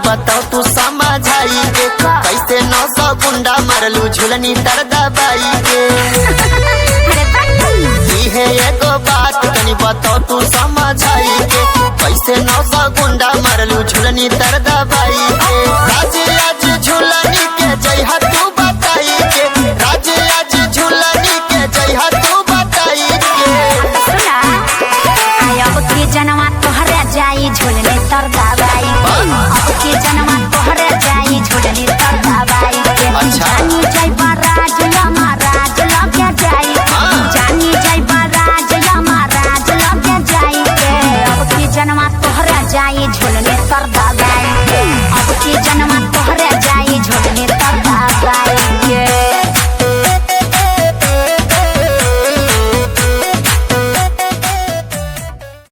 बताओ तू समझाई के कैसे 900 गुंडा मारलू झुलनी तर दबाई के है एगो बात तनी बताओ तू समझाई के कैसे 900 गुंडा मारलू झुलनी तर दबाई के राजे आज झुलनी के जय तू बताई के राजे आज झुलनी के जय तू बताई के अब के जनवा तोहरे जाई झुलनी तर दबाई अब के जनवा तोहरे जाई झुलनी तर दबाई के जानी जय बराज महाराज लगे जाई जानी जय बराज महाराज लगे जाई के अब के जनवा तोहरे जाई झुलनी तर दबाई।